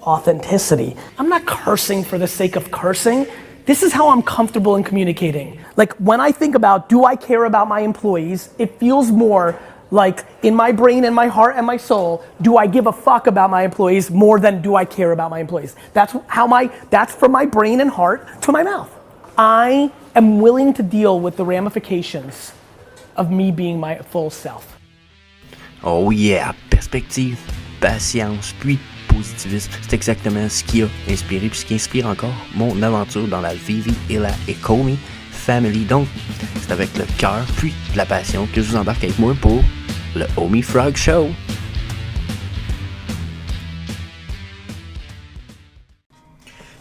authenticity. I'm not cursing for the sake of cursing. This is how I'm comfortable in communicating. Like when I think about, do I care about my employees? It feels more like in my brain and my heart and my soul, do I give a fuck about my employees more than do I care about my employees? That's from my brain and heart to my mouth. I am willing to deal with the ramifications of me being my full self. Oh yeah, perspective, patience, puis positivisme, c'est exactement ce qui a inspiré puis ce qui inspire encore mon aventure dans la Vivi et la Ecomi Family. Donc, c'est avec le cœur puis la passion que je vous embarque avec moi pour le Homie Frog Show.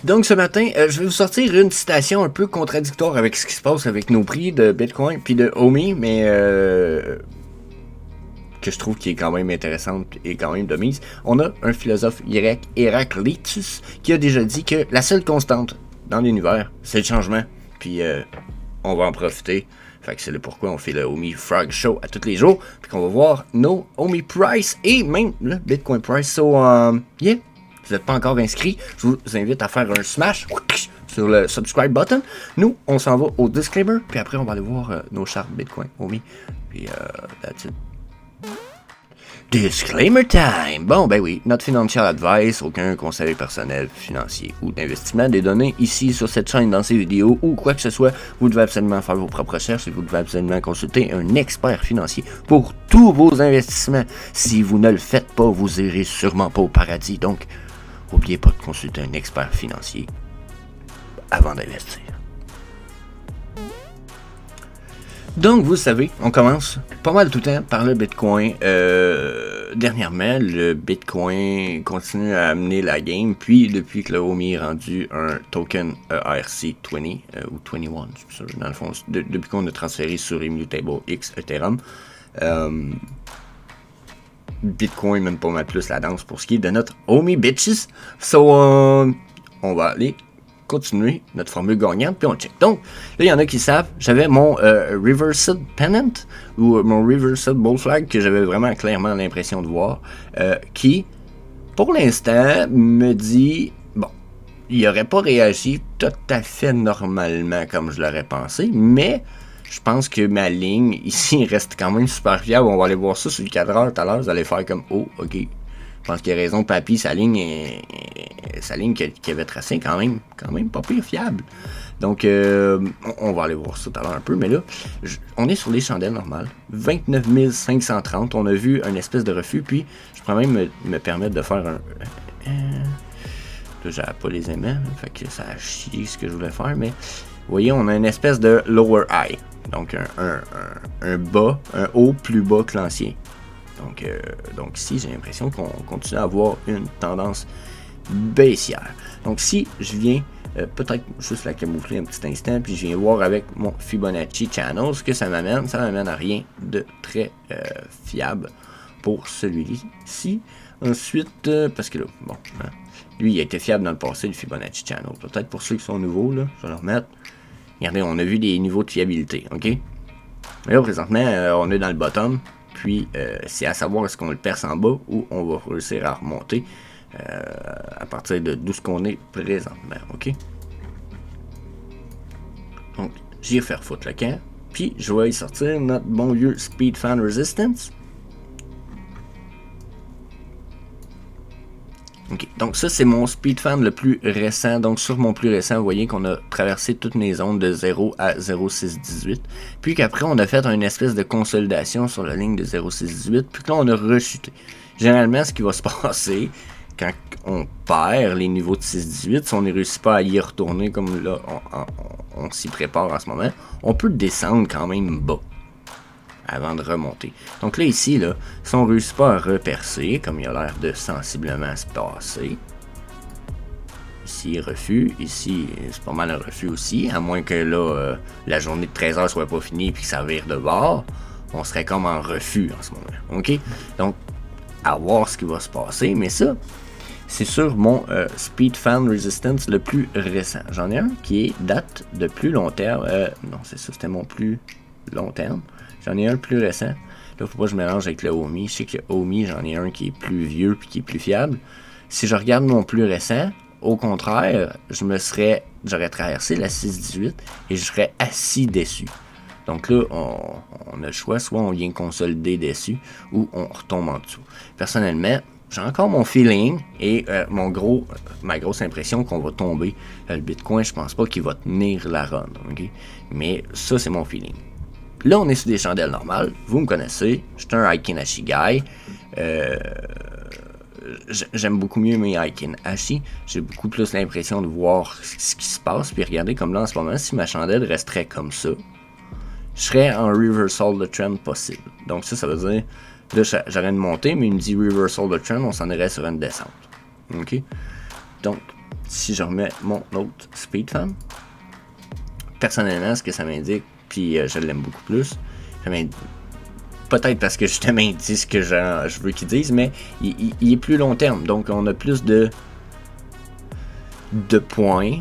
Donc ce matin, je vais vous sortir une citation un peu contradictoire avec ce qui se passe avec nos prix de Bitcoin puis de Homie, mais que je trouve qui est quand même intéressante et quand même de mise. On a un philosophe grec, Héraclitus, qui a déjà dit que la seule constante dans l'univers, c'est le changement. Puis on va en profiter. Fait que c'est le pourquoi on fait le Homie Frog Show à tous les jours. Puis qu'on va voir nos Homie Price et même le Bitcoin Price. So, yeah, vous n'êtes pas encore inscrit, je vous invite à faire un smash sur le subscribe button. Nous, on s'en va au disclaimer. Puis après, on va aller voir nos chartes Bitcoin, Homie. Puis that's it. Disclaimer time! Bon, ben oui, notre financial advice, aucun conseil personnel, financier ou d'investissement des données ici sur cette chaîne, dans ces vidéos ou quoi que ce soit. Vous devez absolument faire vos propres recherches et vous devez absolument consulter un expert financier pour tous vos investissements. Si vous ne le faites pas, vous irez sûrement pas au paradis. Donc, n'oubliez pas de consulter un expert financier avant d'investir. Donc, vous savez, on commence pas mal tout le temps par le Bitcoin. Dernièrement, le Bitcoin continue à amener la game. Puis, depuis que le Homie est rendu un token ERC20 ou 21, c'est ça, dans le fond, depuis qu'on a transféré sur Immutable X Ethereum, Bitcoin mène pas mal plus la danse pour ce qui est de notre Homie Bitches. So, on va aller continuer notre formule gagnante, puis on check. Donc, là, il y en a qui savent, j'avais mon Reversed Pennant, ou mon Reversed Bull Flag, que j'avais vraiment clairement l'impression de voir, qui, pour l'instant, me dit, bon, il n'aurait pas réagi tout à fait normalement comme je l'aurais pensé, mais je pense que ma ligne, ici, reste quand même super fiable. On va aller voir ça sur le cadreur tout à l'heure, vous allez faire comme, oh, ok. Je pense qu'il a raison, Papy, sa ligne qu'il avait tracée quand même pas pire fiable. Donc, on va aller voir ça tout à l'heure un peu, mais là, on est sur les chandelles normales. 29 530, on a vu un espèce de refus, puis je pourrais même me permettre de faire un... Là, j'avais pas les aimants, fait que ça a chié ce que je voulais faire, mais vous voyez, on a une espèce de lower high. Donc, un bas, un haut plus bas que l'ancien. Donc ici, j'ai l'impression qu'on continue à avoir une tendance baissière. Donc si je viens peut-être juste la camoufler un petit instant, puis je viens voir avec mon Fibonacci Channel ce que ça m'amène. Ça m'amène à rien de très fiable pour celui-ci. Ensuite, parce que là, bon, hein, lui, il a été fiable dans le passé, le Fibonacci Channel. Peut-être pour ceux qui sont nouveaux, là, je vais le remettre. Regardez, on a vu des niveaux de fiabilité, ok? Et là, présentement, on est dans le bottom. Puis, c'est à savoir est-ce qu'on le perce en bas ou on va réussir à remonter à partir de d'où ce qu'on est présentement, ok? Donc, j'y vais faire foutre le camp. Puis, je vais y sortir notre bon vieux Speed Fan Resistance. Ok, donc ça c'est mon Speed Fan le plus récent. Donc sur mon plus récent, vous voyez qu'on a traversé toutes mes zones de 0 à 0,618. Puis qu'après on a fait une espèce de consolidation sur la ligne de 0,618. Puis que là on a rechuté. Généralement ce qui va se passer quand on perd les niveaux de 6,18, si on ne réussit pas à y retourner comme là on s'y prépare en ce moment, on peut descendre quand même bas avant de remonter. Donc là, ici, là, si on ne réussit pas à repercer, comme il a l'air de sensiblement se passer, ici, refus, ici, c'est pas mal un refus aussi, à moins que là, la journée de 13 heures soit pas finie et que ça vire de bord, on serait comme en refus en ce moment, ok? Donc, à voir ce qui va se passer, mais ça, c'est sur mon Speed Fan Resistance le plus récent. J'en ai un qui date de plus long terme, non, c'est ça, c'était mon plus long terme. J'en ai un plus récent. Là, faut pas que je mélange avec le Homie. Je sais que le Homie, j'en ai un qui est plus vieux puis qui est plus fiable. Si je regarde mon plus récent, au contraire, j'aurais traversé la 6,18 et je serais assis dessus. Donc là, on a le choix, soit on vient consolider dessus ou on retombe en dessous. Personnellement, j'ai encore mon feeling et ma grosse impression qu'on va tomber. Le Bitcoin, je pense pas qu'il va tenir la run. Okay? Mais ça, c'est mon feeling. Là, on est sur des chandelles normales. Vous me connaissez. Je suis un Heikin Ashi guy. J'aime beaucoup mieux mes Heikin Ashi. J'ai beaucoup plus l'impression de voir ce qui se passe. Puis regardez comme là en ce moment, si ma chandelle resterait comme ça, je serais en reversal de trend possible. Donc ça veut dire, là j'aurais une montée, mais il me dit reversal de trend, on s'en irait sur une descente. Ok? Donc, si je remets mon autre SpeedFam, personnellement, ce que ça m'indique, puis je l'aime beaucoup plus, peut-être parce que justement il dit ce que je veux qu'il dise, mais il est plus long terme. Donc on a plus de points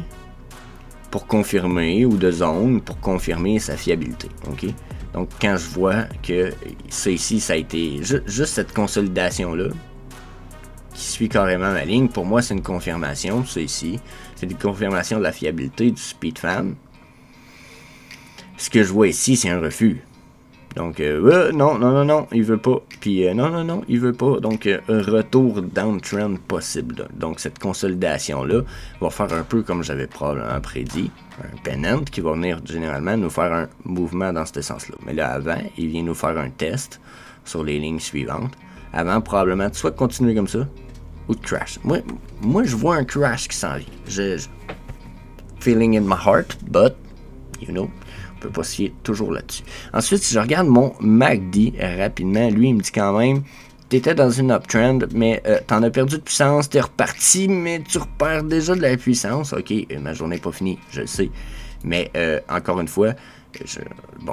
pour confirmer ou de zones pour confirmer sa fiabilité. Okay? Donc quand je vois que ça ici, ça a été juste cette consolidation-là, qui suit carrément ma ligne, pour moi c'est une confirmation, ça ici, c'est une confirmation de la fiabilité du SpeedFam. Ce que je vois ici, c'est un refus. Donc, non, il veut pas. Puis, non, il veut pas. Donc, un retour downtrend possible. Donc, cette consolidation-là va faire un peu comme j'avais probablement prédit. Un pennant qui va venir généralement nous faire un mouvement dans ce sens-là. Mais là, avant, il vient nous faire un test sur les lignes suivantes. Avant, probablement, soit de continuer comme ça, ou de crash. Moi je vois un crash qui s'en vient. Feeling in my heart, but, you know... On peut pas se fier toujours là-dessus. Ensuite, si je regarde mon MACD rapidement, lui, il me dit quand même, t'étais dans une uptrend, mais t'en as perdu de puissance, t'es reparti, mais tu repères déjà de la puissance. Ok, ma journée n'est pas finie, je le sais. Mais encore une fois,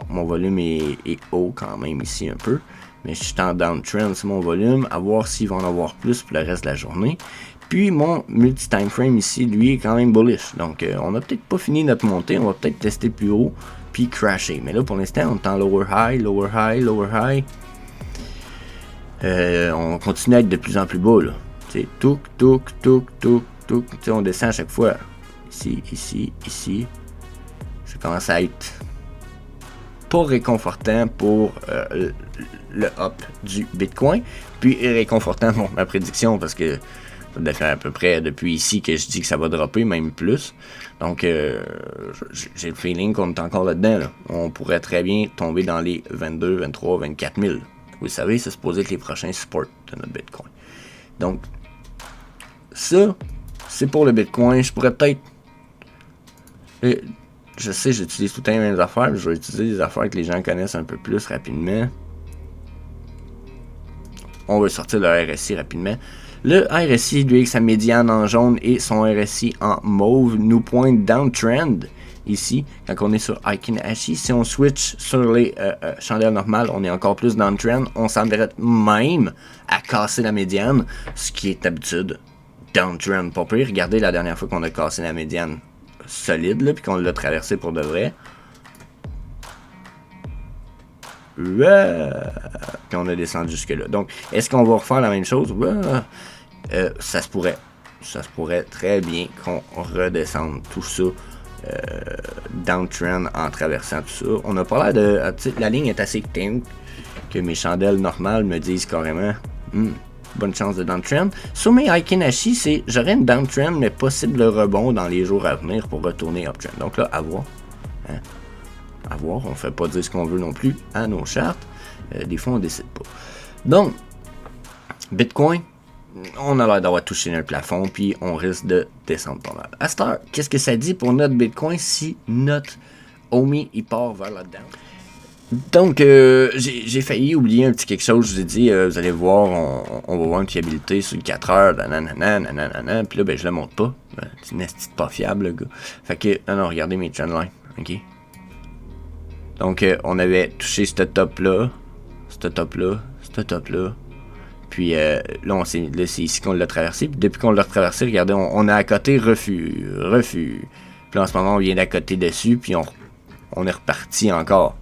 mon volume est haut quand même ici un peu, mais je suis en downtrend sur mon volume, à voir s'il va en avoir plus pour le reste de la journée. Puis mon multi-time frame ici, lui, est quand même bullish. Donc, on n'a peut-être pas fini notre montée, on va peut-être tester plus haut, puis crasher. Mais là, pour l'instant, on est en lower high, lower high, lower high. On continue à être de plus en plus bas, là. C'est touk, touk, touk, touk, touk. T'sais, on descend à chaque fois. Ici, ici, ici. Ça commence à être pas réconfortant pour le up du Bitcoin. Puis réconfortant pour ma prédiction, parce que ça fait à peu près depuis ici que je dis que ça va dropper, même plus. Donc, j'ai le feeling qu'on est encore là-dedans. Là. On pourrait très bien tomber dans les 22, 23, 24 000. Vous savez, c'est supposé être les prochains supports de notre Bitcoin. Donc, ça, c'est pour le Bitcoin. Je pourrais peut-être... Je sais, j'utilise tout le temps les mêmes affaires. Je vais utiliser des affaires que les gens connaissent un peu plus rapidement. On va sortir le RSI rapidement. Le RSI, lui, avec sa médiane en jaune et son RSI en mauve, nous pointe downtrend ici, quand on est sur Heikin Ashi. Si on switch sur les chandelles normales, on est encore plus downtrend. On semblerait même à casser la médiane, ce qui est d'habitude downtrend. Pas pire. Regardez la dernière fois qu'on a cassé la médiane solide, là, puis qu'on l'a traversé pour de vrai. Puis on a descendu jusque-là. Donc, est-ce qu'on va refaire la même chose? Ça se pourrait. Ça se pourrait très bien qu'on redescende tout ça downtrend en traversant tout ça. On a pas l'air de... La ligne est assez thin que mes chandelles normales me disent carrément bonne chance de downtrend. Sur mes Heikin Ashi, j'aurais une downtrend, mais possible rebond dans les jours à venir pour retourner uptrend. Donc là, à voir. Hein? À voir, on ne fait pas dire ce qu'on veut non plus à nos chartes. Des fois, on décide pas. Donc, Bitcoin, on a l'air d'avoir touché le plafond, puis on risque de descendre pas mal. À cette heure, qu'est-ce que ça dit pour notre Bitcoin si notre homie il part vers là-dedans? Donc, j'ai failli oublier un petit quelque chose. Je vous ai dit, vous allez voir, on va voir une fiabilité sur 4 heures, nanana, puis là, ben, je le montre pas. C'est une estime pas fiable, le gars. Fait que, non, regardez mes trendlines, ok? Donc, on avait touché ce top-là, ce top-là. Puis là, c'est ici qu'on l'a traversé. Puis depuis qu'on l'a traversé, regardez, on a à côté refus. Puis là, en ce moment, on vient d'à côté dessus. Puis on est reparti encore.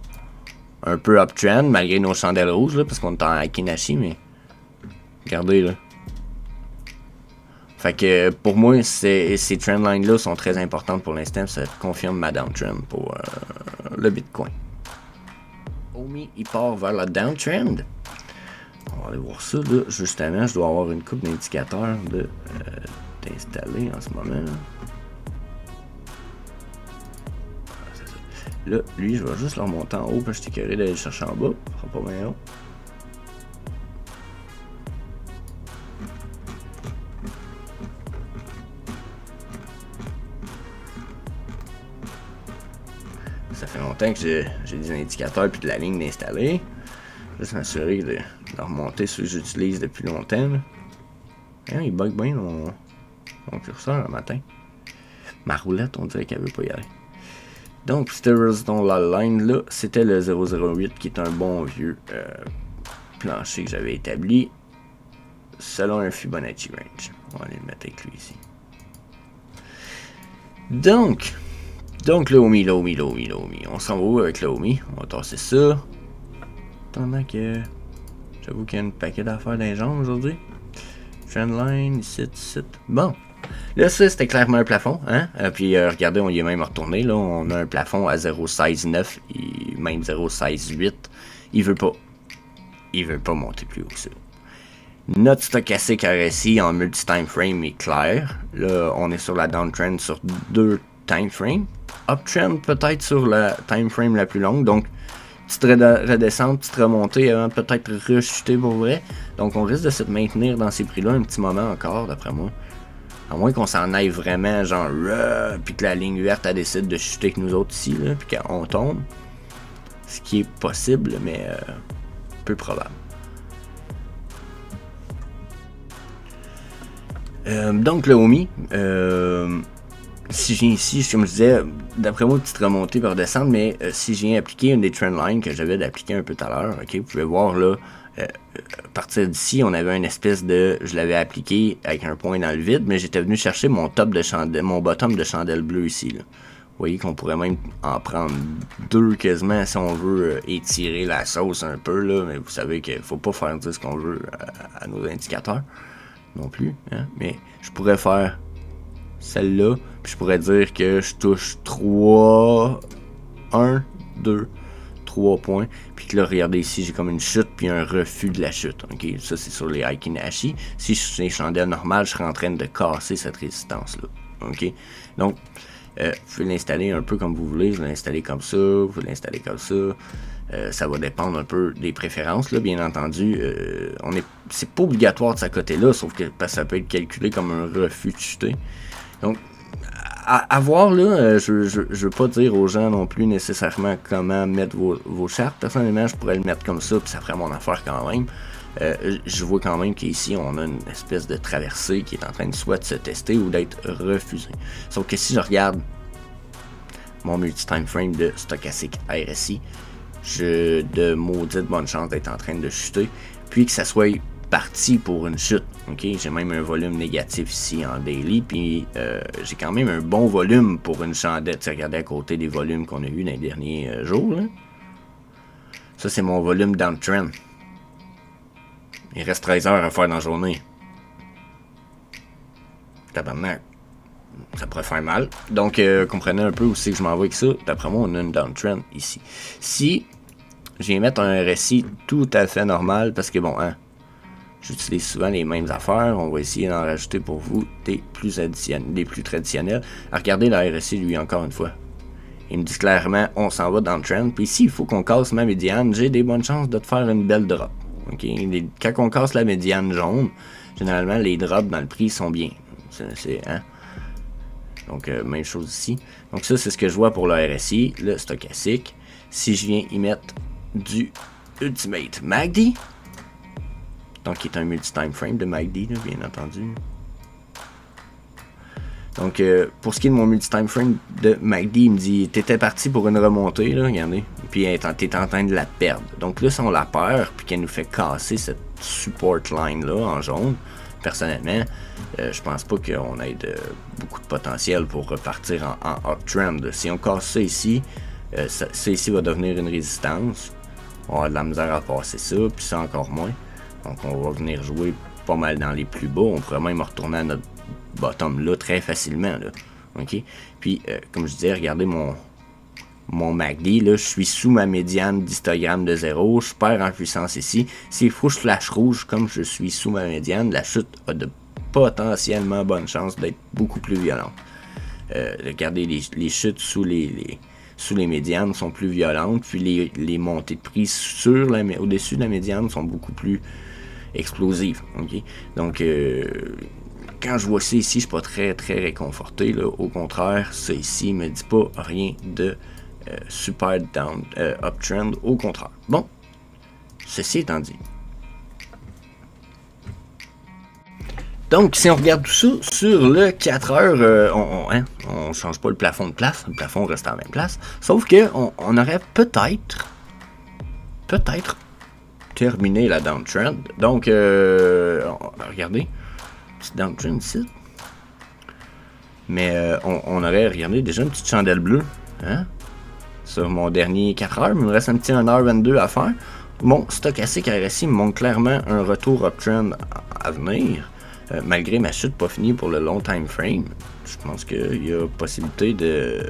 Un peu uptrend, malgré nos chandelles rouges, là, parce qu'on est en Heikin Ashi, mais regardez, là. Fait que pour moi, ces trendlines-là sont très importantes pour l'instant. Ça confirme ma downtrend pour le Bitcoin. OMI, il part vers la downtrend. On va aller voir ça. Là. Justement, je dois avoir une coupe d'indicateurs d'installer en ce moment. Là, lui, je vais juste le remonter en haut parce que j'étais curé d'aller le chercher en bas. Ça sera pas bien haut. Ça fait longtemps que j'ai des indicateurs puis de la ligne d'installer. Juste m'assurer de remonter ceux que j'utilise depuis longtemps. Hein, il bug bien mon curseur le matin. Ma roulette, on dirait qu'elle veut pas y aller. Donc, cette horizontal line là, c'était le 008 qui est un bon vieux plancher que j'avais établi selon un Fibonacci range. On va aller le mettre avec lui ici. Donc l'OMI. On s'en va où avec l'OMI? On va tasser ça. Pendant que j'avoue qu'il y a un paquet d'affaires dans les jambes aujourd'hui. Trendline, ici. Bon. Là, ça, c'était clairement un plafond. Hein? Puis, regardez, on y est même retourné. Là, on a un plafond à 0,16,9 et même 0,16,8. Il veut pas monter plus haut que ça. Notre stochastique RSI en multi-time frame est clair. Là, on est sur la downtrend sur 2 time frames. Uptrend peut-être sur la time frame la plus longue. Donc, petite redescente, petite remontée avant peut-être rechuter pour vrai. Donc, on risque de se maintenir dans ces prix-là un petit moment encore, d'après moi. À moins qu'on s'en aille vraiment, genre, puis que la ligne verte, elle décide de chuter avec nous autres ici, là, puis qu'on tombe. Ce qui est possible, mais peu probable. Donc, le OMI, si je viens ici, comme je disais, d'après moi, petite remontée par descente, mais si je viens appliquer une des trendlines que j'avais d'appliquer un peu tout à l'heure, ok, vous pouvez voir là, à partir d'ici, on avait une espèce de, je l'avais appliqué avec un point dans le vide, mais j'étais venu chercher mon mon bottom de chandelle bleue ici, là. Vous voyez qu'on pourrait même en prendre 2 quasiment si on veut étirer la sauce un peu, là, mais vous savez qu'il faut pas faire dire ce qu'on veut à nos indicateurs non plus, hein? Mais je pourrais faire celle-là, puis je pourrais dire que je touche 3, 1, 2, 3 points, puis que là, regardez ici, j'ai comme une chute, puis un refus de la chute, ok? Ça, c'est sur les Aiki Nashi. Si je suis les chandelles normales, je serais en train de casser cette résistance-là, ok? Donc, vous pouvez l'installer un peu comme vous voulez, je vais l'installer comme ça, vous pouvez l'installer comme ça. Ça va dépendre un peu des préférences, là, bien entendu. C'est pas obligatoire de ce côté-là, sauf que ça peut être calculé comme un refus de chuter. Donc, à voir, là, je veux pas dire aux gens non plus nécessairement comment mettre vos chartes. Personnellement, je pourrais le mettre comme ça, puis ça ferait mon affaire quand même. Je vois quand même qu'ici, on a une espèce de traversée qui est en train de soit de se tester ou d'être refusée. Sauf que si je regarde mon multi-time frame de stochastique RSI, j'ai de maudite bonne chance d'être en train de chuter, puis que ça soit parti pour une chute. Ok, j'ai même un volume négatif ici en daily, puis j'ai quand même un bon volume pour une chandelle. Regardez à côté des volumes qu'on a eu dans les derniers jours. Là. Ça, c'est mon volume downtrend. Il reste 13 heures à faire dans la journée. Tabarnak. Ça pourrait faire mal. Donc, comprenez un peu où c'est que je m'en vais avec ça. D'après moi, on a une downtrend ici. Si je viens mettre un RSI tout à fait normal, parce que bon, hein, j'utilise souvent les mêmes affaires. On va essayer d'en rajouter pour vous des plus traditionnels. Regardez le RSI, lui, encore une fois. Il me dit clairement, on s'en va dans le trend. Puis ici, il faut qu'on casse ma médiane. J'ai des bonnes chances de te faire une belle drop. Okay? Quand on casse la médiane jaune, généralement, les drops dans le prix sont bien. Hein? Donc, même chose ici. Donc, ça, c'est ce que je vois pour le RSI, le stochastique. Si je viens y mettre du Ultimate MACD, donc qui est un multi-time frame de MACD, là, bien entendu. Donc, pour ce qui est de mon multi-time frame de MACD, il me dit, t'étais parti pour une remontée, là, regardez, puis t'es en train de la perdre. Donc là, si on la perd, puis qu'elle nous fait casser cette support line-là en jaune, personnellement, je pense pas qu'on ait beaucoup de potentiel pour repartir en uptrend. Si on casse ça ici, ça ici va devenir une résistance. On va avoir de la misère à passer ça, puis ça encore moins. Donc on va venir jouer pas mal dans les plus bas. On pourrait même retourner à notre bottom là très facilement. Là. OK? Puis, comme je disais, regardez mon MACD, là, je suis sous ma médiane d'histogramme de 0, je perds en puissance ici. S'il faut que je flash rouge, comme je suis sous ma médiane, la chute a de potentiellement bonne chance d'être beaucoup plus violente. Regardez, les chutes sous les médianes sont plus violentes, puis les montées de prix au-dessus de la médiane sont beaucoup plus explosives. Okay? Donc, quand je vois ça ici, je suis pas très très réconforté. Là. Au contraire, ça ici me dit pas rien de super uptrend. Au contraire. Bon, ceci étant dit. Donc, si on regarde tout ça sur le 4 heures, on change pas le plafond de place. Le plafond reste à la même place. Sauf que on aurait peut-être terminé la downtrend. Donc, regardez. Petit downtrend ici. Mais on aurait, regardé déjà une petite chandelle bleue. Hein? Sur mon dernier 4 heures. Mais il me reste un petit 1h22 à faire. Mon stochastique RSI me montre clairement un retour uptrend à venir. Malgré ma chute pas finie pour le long time frame, je pense qu'il y a possibilité de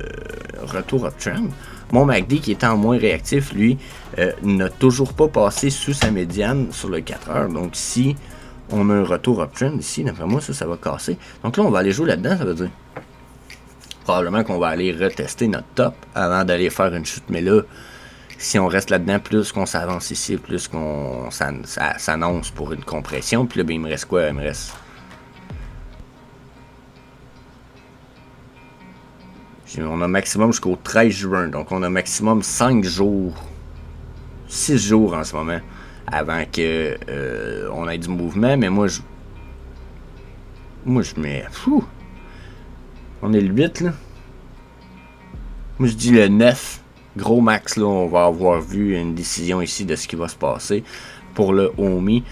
retour uptrend. Mon MACD qui était en moins réactif, lui, n'a toujours pas passé sous sa médiane sur le 4 heures. Donc si on a un retour uptrend ici, d'après moi, ça va casser. Donc là, on va aller jouer là-dedans, ça veut dire. Probablement qu'on va aller retester notre top avant d'aller faire une chute. Mais là, si on reste là-dedans, plus qu'on s'avance ici, plus qu'on s'annonce pour une compression. Puis là, ben, il me reste quoi? Il me reste... On a maximum jusqu'au 13 juin. Donc, on a maximum 5 jours. 6 jours en ce moment. Avant que on ait du mouvement. Mais moi, je mets... On est le 8, là. Moi, je dis le 9. Gros max, là, on va avoir vu une décision ici de ce qui va se passer pour le OMI.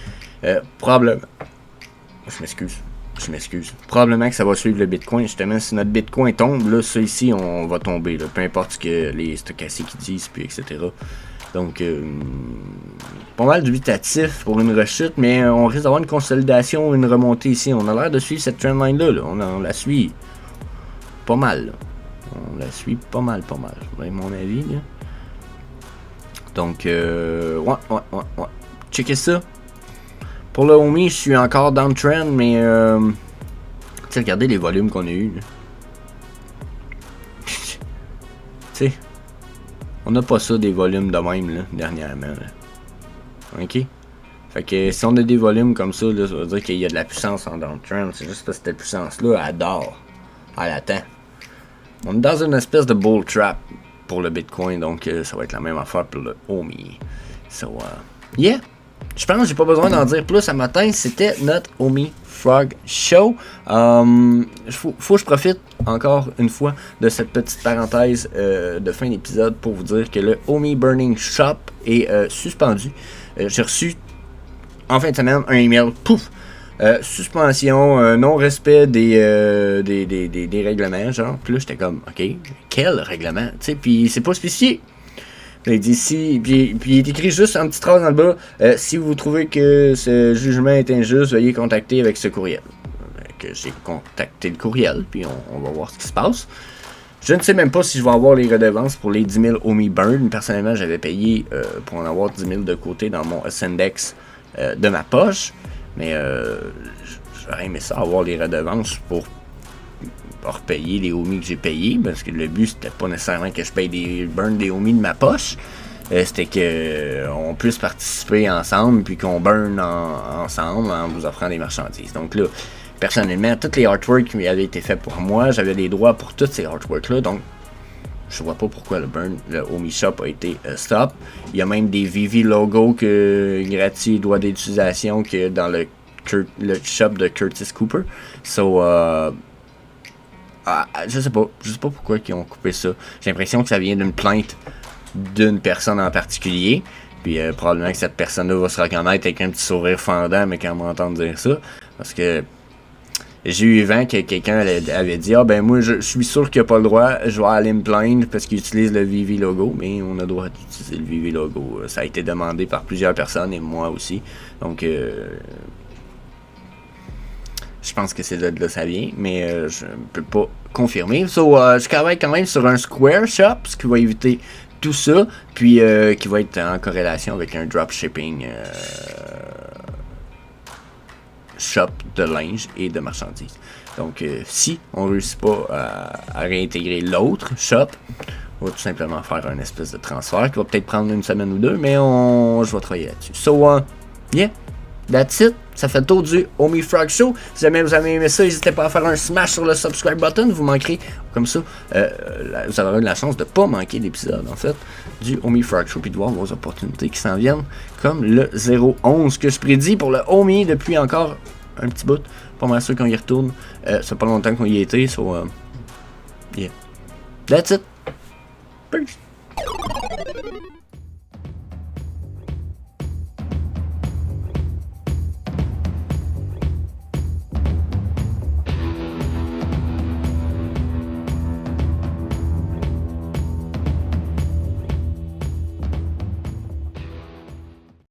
Probablement... Je m'excuse. Probablement que ça va suivre le Bitcoin. Justement, si notre Bitcoin tombe, là, ça ici, on va tomber. Là, peu importe ce que les stochastiques disent, puis etc. Donc, pas mal dubitatif pour une rechute, mais on risque d'avoir une consolidation, une remontée ici. On a l'air de suivre cette trendline-là. Là. On la suit pas mal. Là. On la suit pas mal. Vous voyez mon avis, là. Donc, ouais. Checkez ça. Pour le OMI, je suis encore downtrend, mais regardez les volumes qu'on a eu. Tu sais, on n'a pas ça des volumes de même là, dernièrement. Là. Ok? Fait que si on a des volumes comme ça, là, ça veut dire qu'il y a de la puissance en downtrend. C'est juste parce que cette puissance-là, elle dort. Elle attend. On est dans une espèce de bull trap pour le Bitcoin, donc ça va être la même affaire pour le OMI. So, yeah! Je pense que j'ai pas besoin d'en dire plus à matin. C'était notre Omi Frog Show. Faut que je profite encore une fois de cette petite parenthèse de fin d'épisode pour vous dire que le Omi Burning Shop est suspendu. J'ai reçu en fin de semaine un email. Pouf! Suspension, non-respect des règlements, genre. Puis là, j'étais comme, OK, quel règlement? Tu sais, puis c'est pas spécifié. Il dit si, puis il est écrit juste en petite phrase dans le bas, si vous trouvez que ce jugement est injuste, veuillez contacter avec ce courriel. Que j'ai contacté le courriel, puis on va voir ce qui se passe. Je ne sais même pas si je vais avoir les redevances pour les 10 000 Omi Burn. Personnellement, j'avais payé pour en avoir 10 000 de côté dans mon Ascendex de ma poche. Mais j'aurais aimé ça, avoir les redevances pour repayer les Omi que j'ai payés. Parce que le but, c'était pas nécessairement que je paye des burn des Omi de ma poche. C'était qu'on puisse participer ensemble, puis qu'on burn ensemble en vous offrant des marchandises. Donc là, personnellement, tous les artworks qui avaient été faits pour moi, j'avais des droits pour tous ces artworks-là. Donc, je vois pas pourquoi le Omi Shop a été stop. Il y a même des Vivi logos gratuits, droits d'utilisation que dans le shop de Curtis Cooper. So, je sais pas pourquoi ils ont coupé ça. J'ai l'impression que ça vient d'une plainte d'une personne en particulier. Puis probablement que cette personne-là va se reconnaître avec un petit sourire fendant, mais quand m'entend dire ça. Parce que j'ai eu vent que quelqu'un avait dit ben moi je suis sûr qu'il n'y a pas le droit, je vais aller me plaindre parce qu'il utilise le Vivi logo, mais on a le droit d'utiliser le Vivi logo. Ça a été demandé par plusieurs personnes et moi aussi. Donc Je pense que c'est de là ça vient, mais je ne peux pas confirmer. Je travaille quand même sur un Square Shop, ce qui va éviter tout ça, puis qui va être en corrélation avec un dropshipping shop de linge et de marchandises. Donc, si on ne réussit pas à réintégrer l'autre shop, on va tout simplement faire un espèce de transfert qui va peut-être prendre une semaine ou deux, mais je vais travailler là-dessus. Yeah, that's it. Ça fait le tour du Homie Frog Show. Si jamais vous avez aimé ça, n'hésitez pas à faire un smash sur le subscribe button. Vous manquerez comme ça. Vous aurez la chance de ne pas manquer l'épisode, en fait, du Homie Frog Show, puis de voir vos opportunités qui s'en viennent, comme le 011 que je prédis pour le Homie depuis encore un petit bout. Pas mal sûr qu'on y retourne. Ça fait pas longtemps qu'on y était. Yeah. That's it. Peace.